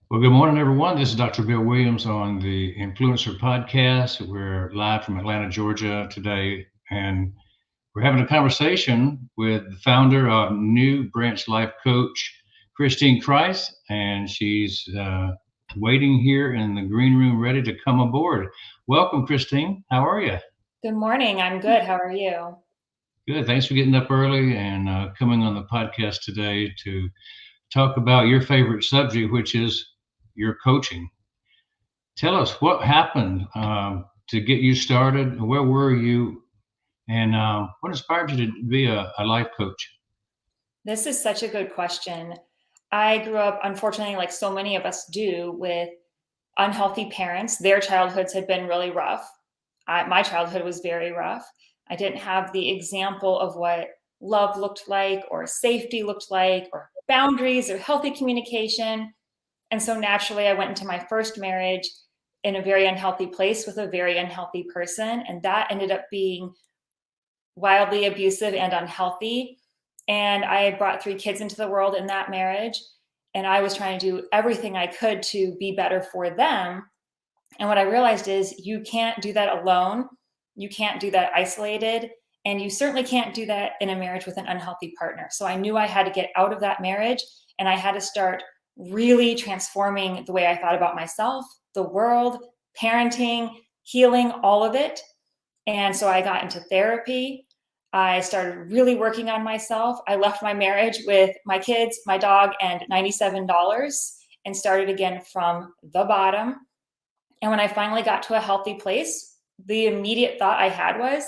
Well, good morning, everyone. This is Dr. Bill Williams on the Influencer Podcast. We're live from Atlanta, Georgia today, and we're having a conversation with the founder of New Branch Life Coach, Christine Crise, and she's waiting here in the green room ready to come aboard. Welcome, Christine. How are you? Good morning. I'm good. How are you? Good. Thanks for getting up early and coming on the podcast today to talk about your favorite subject, which is your coaching. Tell us what happened to get you started. Where were you, and what inspired you to be a life coach? This is such a good question. I grew up, unfortunately, like so many of us do, with unhealthy parents. Their childhoods had been really rough. My childhood was very rough. I didn't have the example of what love looked like, or safety looked like, or boundaries, or healthy communication. And so naturally, I went into my first marriage in a very unhealthy place with a very unhealthy person. And that ended up being wildly abusive and unhealthy. And I brought 3 kids into the world in that marriage. And I was trying to do everything I could to be better for them. And what I realized is you can't do that alone. You can't do that isolated. And you certainly can't do that in a marriage with an unhealthy partner. So I knew I had to get out of that marriage, and I had to start really transforming the way I thought about myself, the world, parenting, healing, all of it. And so I got into therapy. I started really working on myself. I left my marriage with my kids, my dog, and $97 and started again from the bottom. And when I finally got to a healthy place, the immediate thought I had was,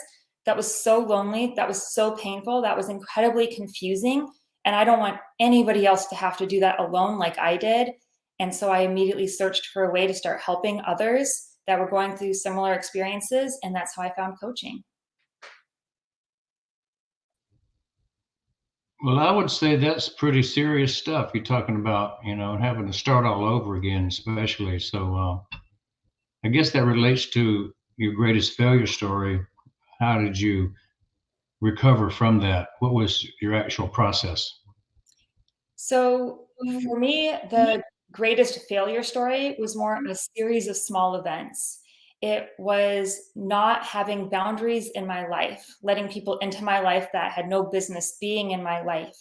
that was so lonely, that was so painful, that was incredibly confusing. And I don't want anybody else to have to do that alone like I did. And so I immediately searched for a way to start helping others that were going through similar experiences. And that's how I found coaching. Well, I would say that's pretty serious stuff. You're talking about, having to start all over again, especially. So I guess that relates to your greatest failure story. How did you recover from that? What was your actual process? So for me, the greatest failure story was more of a series of small events. It was not having boundaries in my life, letting people into my life that had no business being in my life.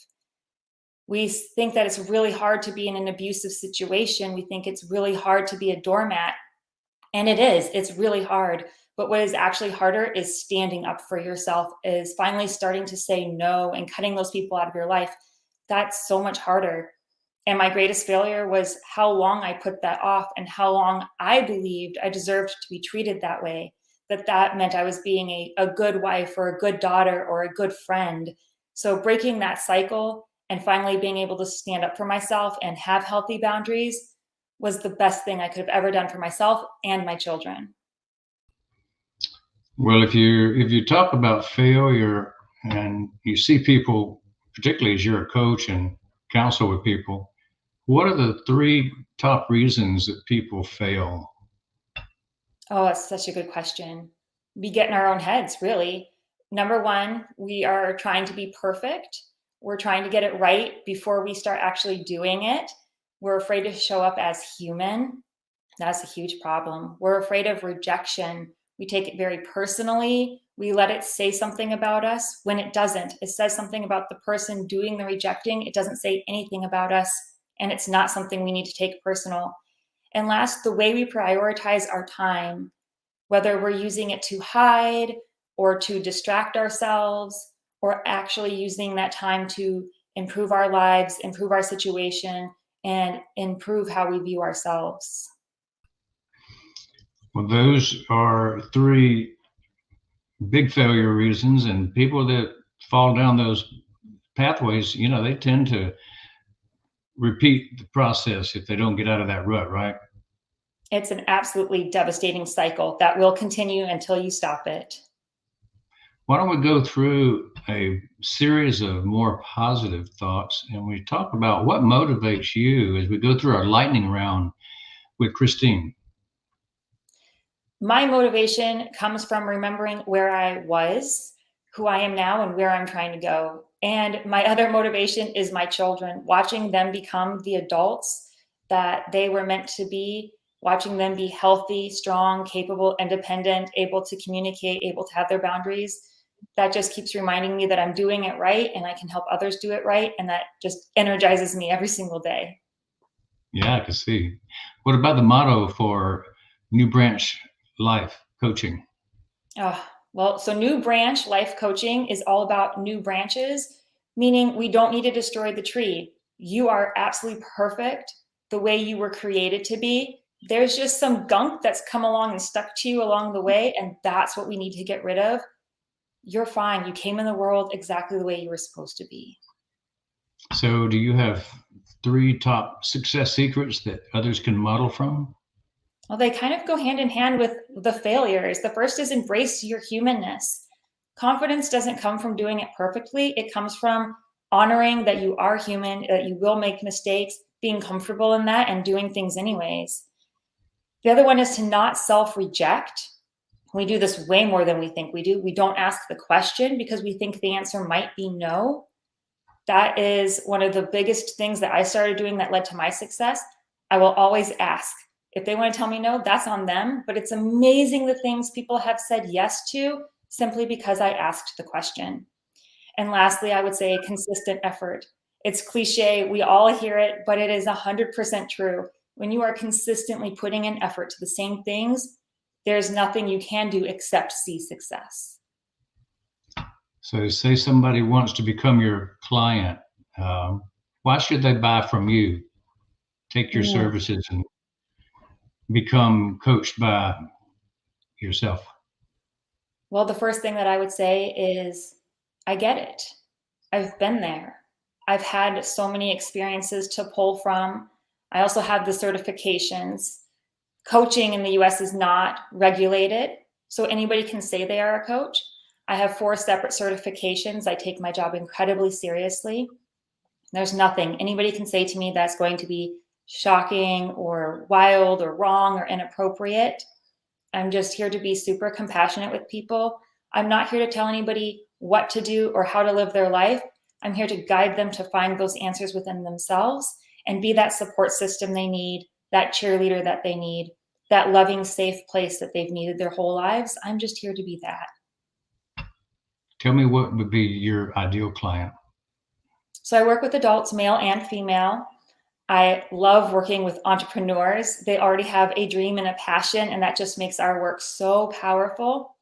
We think that it's really hard to be in an abusive situation. We think it's really hard to be a doormat. And it is, it's really hard. But what is actually harder is standing up for yourself, is finally starting to say no and cutting those people out of your life. That's so much harder. And my greatest failure was how long I put that off and how long I believed I deserved to be treated that way. That meant I was being a good wife or a good daughter or a good friend. So breaking that cycle and finally being able to stand up for myself and have healthy boundaries was the best thing I could have ever done for myself and my children. Well, if you talk about failure and you see people, particularly as you're a coach and counsel with people, what are the three top reasons that people fail? Oh, that's such a good question. We get in our own heads, really. Number one, we are trying to be perfect. We're trying to get it right before we start actually doing it. We're afraid to show up as human. That's a huge problem. We're afraid of rejection. We take it very personally. We let it say something about us when it doesn't. It says something about the person doing the rejecting. It doesn't say anything about us, and it's not something we need to take personal. And last, the way we prioritize our time, whether we're using it to hide or to distract ourselves, or actually using that time to improve our lives, improve our situation, and improve how we view ourselves. Well, those are three big failure reasons, and people that fall down those pathways, they tend to repeat the process if they don't get out of that rut, right? It's an absolutely devastating cycle that will continue until you stop it. Why don't we go through a series of more positive thoughts and we talk about what motivates you as we go through our lightning round with Christine? My motivation comes from remembering where I was, who I am now, and where I'm trying to go. And my other motivation is my children, watching them become the adults that they were meant to be, watching them be healthy, strong, capable, independent, able to communicate, able to have their boundaries. That just keeps reminding me that I'm doing it right and I can help others do it right. And that just energizes me every single day. Yeah, I can see. What about the motto for New Branch Life Coaching? Oh, well, so New Branch Life Coaching is all about new branches, meaning we don't need to destroy the tree. You are absolutely perfect the way you were created to be. There's just some gunk that's come along and stuck to you along the way, and that's what we need to get rid of. You're fine. You came in the world exactly the way you were supposed to be. So, do you have three top success secrets that others can model from? Well, they kind of go hand in hand with the failures. The first is embrace your humanness. Confidence doesn't come from doing it perfectly, it comes from honoring that you are human, that you will make mistakes, being comfortable in that, and doing things anyways. The other one is to not self reject. We do this way more than we think we do. We don't ask the question because we think the answer might be no. That is one of the biggest things that I started doing that led to my success. I will always ask. If they want to tell me no, that's on them. But it's amazing the things people have said yes to simply because I asked the question. And lastly, I would say consistent effort. It's cliche, we all hear it, but it is 100% true. When you are consistently putting in effort to the same things, there's nothing you can do except see success. So, say somebody wants to become your client, why should they buy from you, take your Mm. services, and become coached by yourself? Well, the first thing that I would say is I get it. I've been there. I've had so many experiences to pull from. I also have the certifications. Coaching in the US is not regulated, so anybody can say they are a coach. I have 4 separate certifications. I take my job incredibly seriously. There's nothing anybody can say to me that's going to be shocking or wild or wrong or inappropriate. I'm just here to be super compassionate with people. I'm not here to tell anybody what to do or how to live their life. I'm here to guide them to find those answers within themselves and be that support system they need, that cheerleader that they need, that loving, safe place that they've needed their whole lives. I'm just here to be that. Tell me what would be your ideal client. So I work with adults, male and female. I love working with entrepreneurs. They already have a dream and a passion, and that just makes our work so powerful.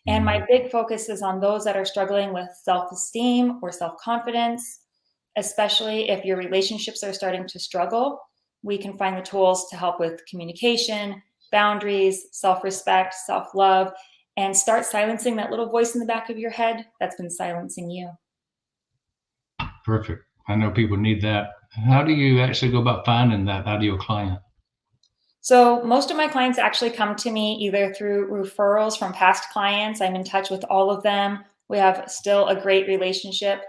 And my Mm, big focus is on those that are struggling with self esteem or self confidence, especially if your relationships are starting to struggle. We can find the tools to help with communication, boundaries, self respect, self love, and start silencing that little voice in the back of your head that's been silencing you. perfect. I know people need that. How do you actually go about finding that ideal client? So, most of my clients actually come to me either through referrals from past clients. I'm in touch with all of them. We have still a great relationship.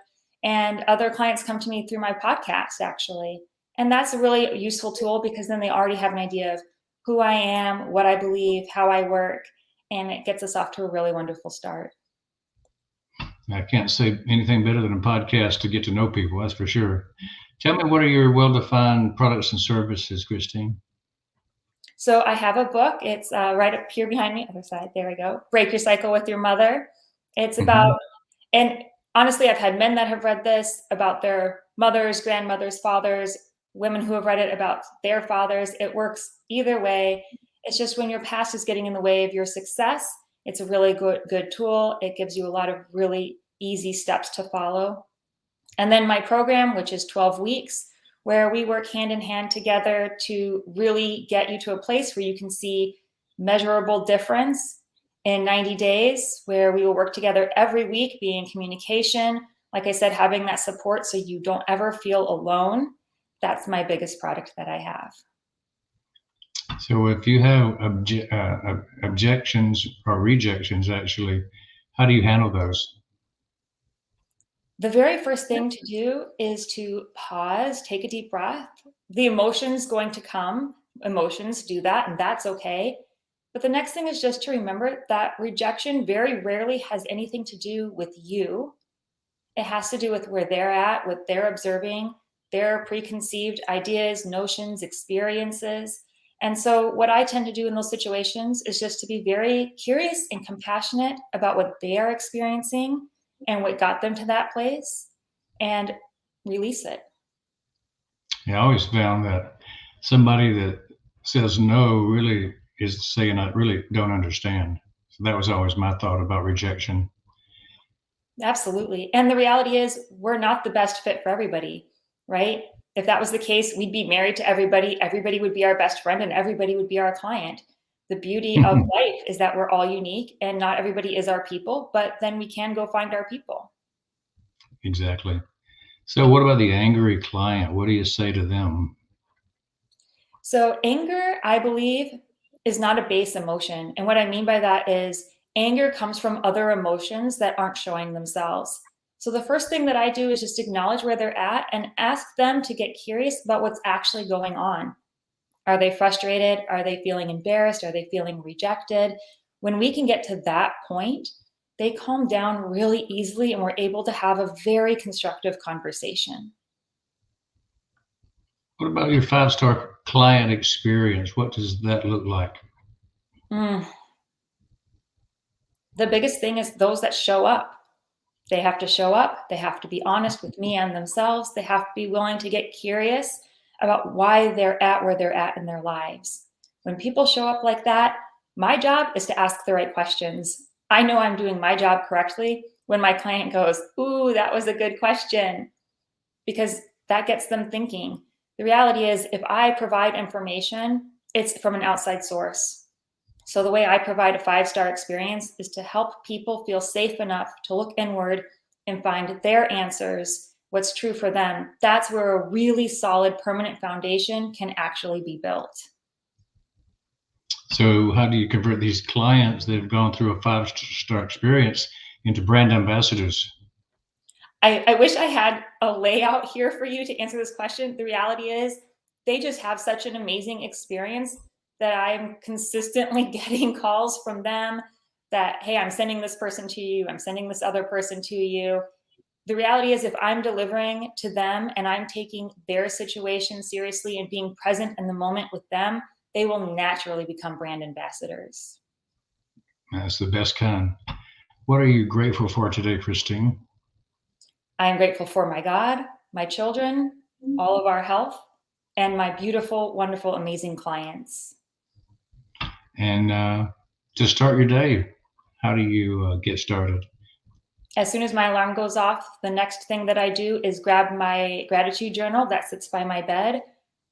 And other clients come to me through my podcast, actually. And that's a really useful tool because then they already have an idea of who I am, what I believe, how I work, and it gets us off to a really wonderful start. I can't say anything better than a podcast to get to know people, that's for sure. Tell me, what are your well-defined products and services, Christine? So I have a book. It's right up here behind me, other side. There we go. Break Your Cycle with Your Mother. It's about, Mhm. and honestly, I've had men that have read this about their mothers, grandmothers, fathers, women who have read it about their fathers. It works either way. It's just when your past is getting in the way of your success, it's a really good tool. It gives you a lot of really easy steps to follow. And then my program, which is 12 weeks, where we work hand in hand together to really get you to a place where you can see measurable difference in 90 days, where we will work together every week, be in communication. Like I said, having that support so you don't ever feel alone. That's my biggest product that I have. So if you have objections or rejections, actually, how do you handle those? The very first thing to do is to pause, take a deep breath. The emotion's going to come. Emotions do that, and that's okay. But the next thing is just to remember that rejection very rarely has anything to do with you. It has to do with where they're at, what they're observing. their preconceived ideas, notions, experiences. And so, what I tend to do in those situations is just to be very curious and compassionate about what they are experiencing and what got them to that place and release it. Yeah, I always found that somebody that says no really is saying, I really don't understand. So that was always my thought about rejection. Absolutely. And the reality is, we're not the best fit for everybody, right? If that was the case, we'd be married to everybody. Everybody would be our best friend and everybody would be our client. The beauty of life is that we're all unique and not everybody is our people, but then we can go find our people. Exactly. So, what about the angry client? What do you say to them? So, anger, I believe, is not a base emotion. And what I mean by that is anger comes from other emotions that aren't showing themselves. So, the first thing that I do is just acknowledge where they're at and ask them to get curious about what's actually going on. Are they frustrated? Are they feeling embarrassed? Are they feeling rejected? When we can get to that point, they calm down really easily and we're able to have a very constructive conversation. What about your 5-star client experience? What does that look like? Mm. The biggest thing is those that show up. They have to show up. They have to be honest with me and themselves. They have to be willing to get curious about why they're at where they're at in their lives. When people show up like that, my job is to ask the right questions. I know I'm doing my job correctly when my client goes, "Ooh, that was a good question," because that gets them thinking. The reality is, if I provide information, it's from an outside source. So the way I provide a 5-star experience is to help people feel safe enough to look inward and find their answers, what's true for them. That's where a really solid permanent foundation can actually be built. So, how do you convert these clients that have gone through a 5-star experience into brand ambassadors? I wish I had a layout here for you to answer this question. The reality is, they just have such an amazing experience that I'm consistently getting calls from them that, hey, I'm sending this person to you, I'm sending this other person to you. The reality is, if I'm delivering to them and I'm taking their situation seriously and being present in the moment with them, they will naturally become brand ambassadors. That's the best kind. What are you grateful for today, Christine? I am grateful for my God, my children, all of our health, and my beautiful, wonderful, amazing clients. And to start your day, how do you get started? As soon as my alarm goes off, the next thing that I do is grab my gratitude journal that sits by my bed.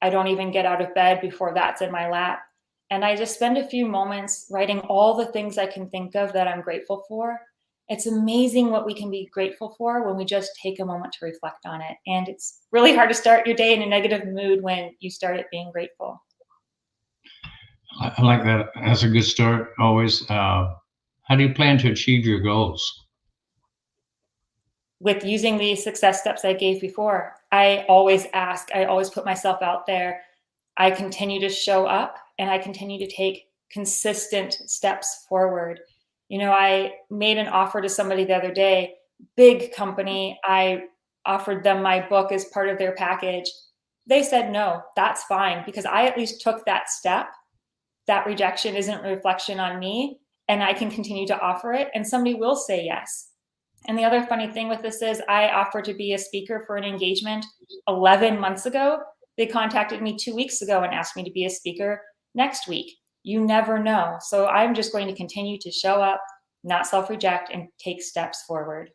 I don't even get out of bed before that's in my lap. And I just spend a few moments writing all the things I can think of that I'm grateful for. It's amazing what we can be grateful for when we just take a moment to reflect on it. And it's really hard to start your day in a negative mood when you start it being grateful. I like that. That's a good start always. How do you plan to achieve your goals? With using the success steps I gave before, I always ask, I always put myself out there. I continue to show up and I continue to take consistent steps forward. You know, I made an offer to somebody the other day, big company. I offered them my book as part of their package. They said no, that's fine, because I at least took that step. That rejection isn't a reflection on me, and I can continue to offer it, and somebody will say yes. And the other funny thing with this is, I offered to be a speaker for an engagement 11 months ago. They contacted me 2 weeks ago and asked me to be a speaker next week. You never know. So I'm just going to continue to show up, not self-reject, and take steps forward.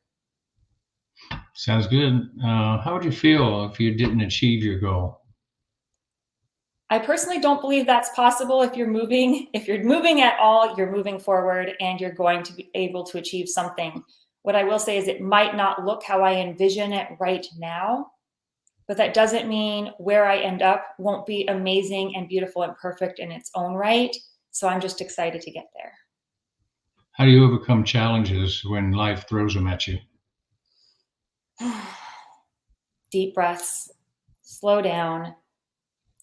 Sounds good. How would you feel if you didn't achieve your goal? I personally don't believe that's possible. If you're moving at all, you're moving forward and you're going to be able to achieve something. What I will say is, it might not look how I envision it right now, but that doesn't mean where I end up won't be amazing and beautiful and perfect in its own right. So I'm just excited to get there. How do you overcome challenges when life throws them at you? Deep breaths, slow down.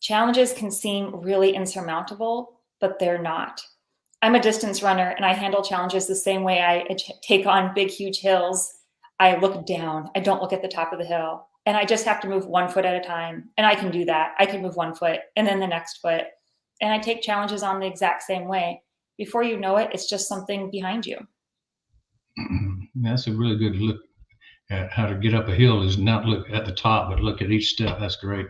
Challenges can seem really insurmountable, but they're not. I'm a distance runner and I handle challenges the same way I take on big, huge hills. I look down. I don't look at the top of the hill. and I just have to move one foot at a time. And I can do that. I can move one foot and then the next foot. And I take challenges on the exact same way. Before you know it, it's just something behind you. That's a really good look at how to get up a hill, is not look at the top, but look at each step. That's great.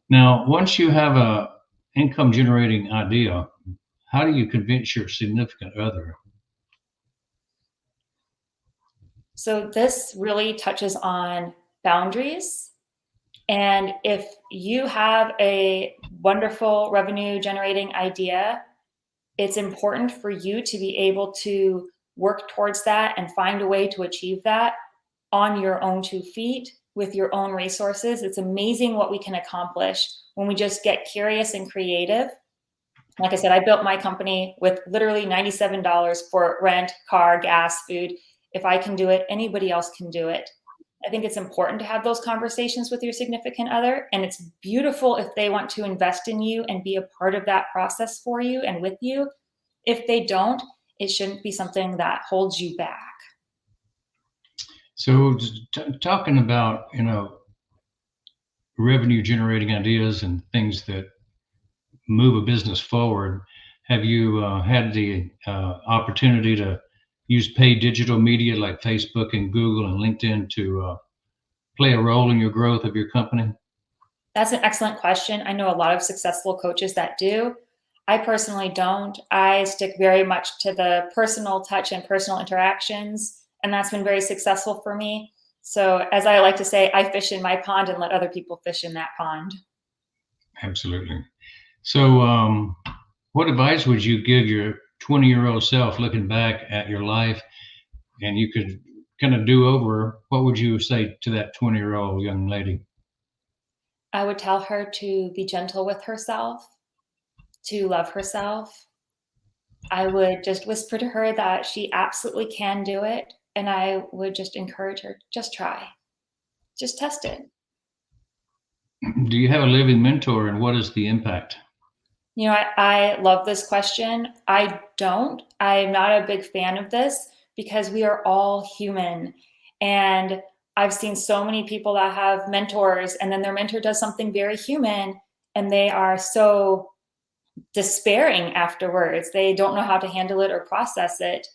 Now, once you have a income generating idea, how do you convince your significant other? So this really touches on boundaries. And if you have a wonderful revenue generating idea, it's important for you to be able to work towards that and find a way to achieve that on your own 2 feet with your own resources. It's amazing what we can accomplish when we just get curious and creative. Like I said, I built my company with literally $97 for rent, car, gas, food. If I can do it, anybody else can do it. I think it's important to have those conversations with your significant other. And it's beautiful if they want to invest in you and be a part of that process for you and with you. If they don't, it shouldn't be something that holds you back. So, talking about, revenue generating ideas and things that move a business forward, have you had the opportunity to use paid digital media like Facebook and Google and LinkedIn to play a role in your growth of your company? That's an excellent question. I know a lot of successful coaches that do. I personally don't. I stick very much to the personal touch and personal interactions, and that's been very successful for me. So, as I like to say, I fish in my pond and let other people fish in that pond. Absolutely. So, what advice would you give your 20-year-old self looking back at your life and you could kind of do over? What would you say to that 20-year-old young lady? I would tell her to be gentle with herself, to love herself. I would just whisper to her that she absolutely can do it. And I would just encourage her, just try, just test it. Do you have a living mentor and what is the impact? I love this question. I don't. I'm not a big fan of this because we are all human. And I've seen so many people that have mentors, and then their mentor does something very human, and they are so despairing afterwards. They don't know how to handle it or process it.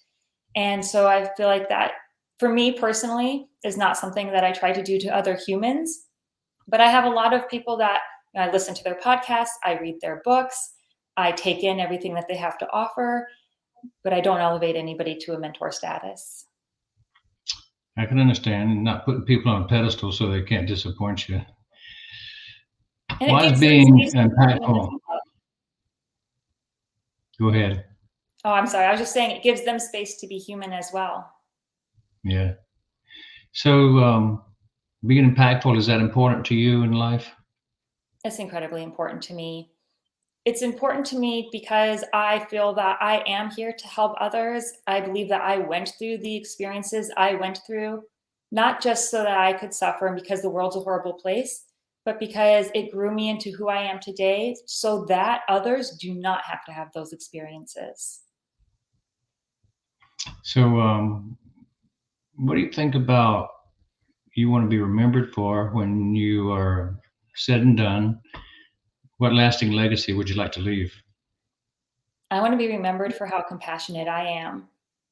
And so I feel like that, for me personally, is not something that I try to do to other humans. But I have a lot of people that I listen to their podcasts, I read their books, I take in everything that they have to offer, but I don't elevate anybody to a mentor status. I can understand not putting people on a pedestal so they can't disappoint you. And it Why is gives them being space to be human as impactful? well. Go ahead. Oh, I'm sorry. I was just saying it gives them space to be human as well. Yeah. So, being impactful, is that important to you in life? It's incredibly important to me. It's important to me because I feel that I am here to help others. I believe that I went through the experiences I went through, not just so that I could suffer and because the world's a horrible place, but because it grew me into who I am today so that others do not have to have those experiences. So, what do you think about you want to be remembered for when you are said and done? What lasting legacy would you like to leave? I want to be remembered for how compassionate I am,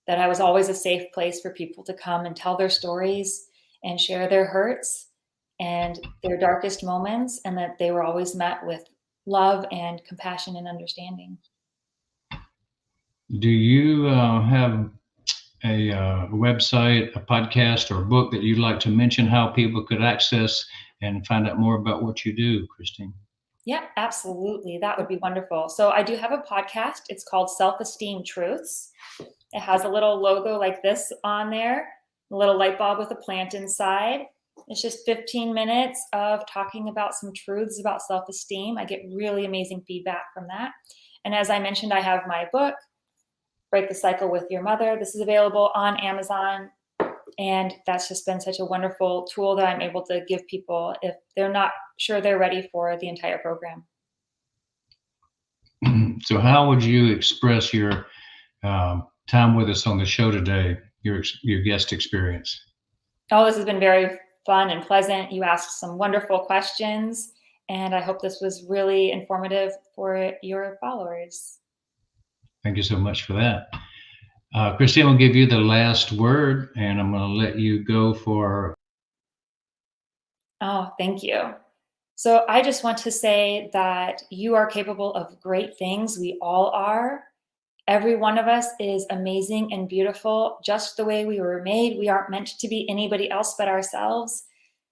that I was always a safe place for people to come and tell their stories and share their hurts and their darkest moments, and that they were always met with love and compassion and understanding. Do you have a website, a podcast, or a book that you'd like to mention how people could access and find out more about what you do, Christine? Yeah, absolutely. That would be wonderful. So I do have a podcast. It's called Self-Esteem Truths. It has a little logo like this on there, a little light bulb with a plant inside. It's just 15 minutes of talking about some truths about self-esteem. I get really amazing feedback from that. And as I mentioned, I have my book, Break the Cycle with Your Mother. This is available on Amazon. And that's just been such a wonderful tool that I'm able to give people if they're not sure they're ready for the entire program. So, how would you express your time with us on the show today, your guest experience? Oh, this has been very fun and pleasant. You asked some wonderful questions, and I hope this was really informative for your followers. Thank you so much for that. Christine will give you the last word, and I'm going to let you go for. Oh, thank you. So I just want to say that you are capable of great things. We all are. Every one of us is amazing and beautiful, just the way we were made. We aren't meant to be anybody else but ourselves.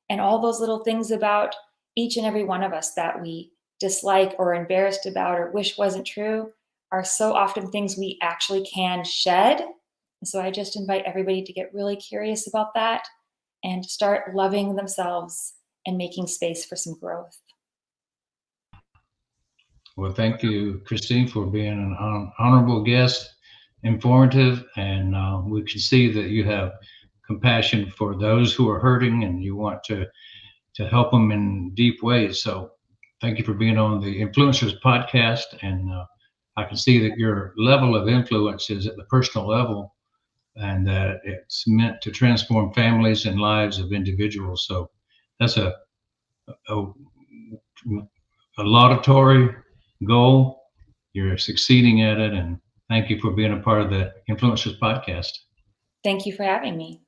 And all those little things about each and every one of us that we dislike or are embarrassed about or wish wasn't true are so often things we actually can shed. And so I just invite everybody to get really curious about that and start loving themselves and making space for some growth. Well, thank you, Christine, for being an honorable guest, informative, and we can see that you have compassion for those who are hurting, and you want to help them in deep ways. So, thank you for being on the Influencers podcast, and I can see that your level of influence is at the personal level, and that it's meant to transform families and lives of individuals. So, that's a, a laudatory goal. You're succeeding at it. And thank you for being a part of the Influencers podcast. Thank you for having me.